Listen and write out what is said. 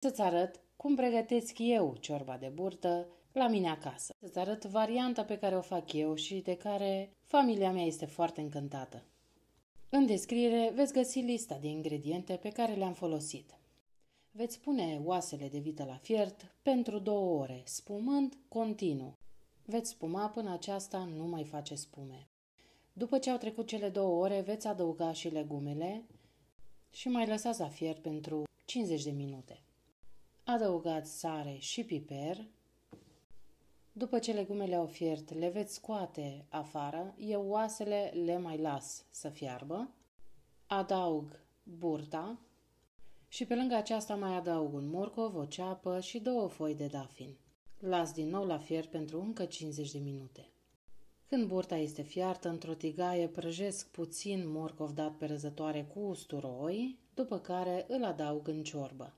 Să-ți arăt cum pregătesc eu ciorba de burtă la mine acasă. Să-ți arăt varianta pe care o fac eu și de care familia mea este foarte încântată. În descriere veți găsi lista de ingrediente pe care le-am folosit. Veți pune oasele de vită la fiert pentru 2 ore, spumând continuu. Veți spuma până aceasta nu mai face spume. După ce au trecut cele 2 ore, veți adăuga și legumele și mai lăsați la fiert pentru 50 de minute. Adăugați sare și piper. După ce legumele au fiert, le veți scoate afară, eu oasele le mai las să fiarbă. Adaug burta și pe lângă aceasta mai adaug un morcov, o ceapă și 2 foi de dafin. Las din nou la fiert pentru încă 50 de minute. Când burta este fiartă, într-o tigaie prăjesc puțin morcov dat pe răzătoare cu usturoi, după care îl adaug în ciorbă.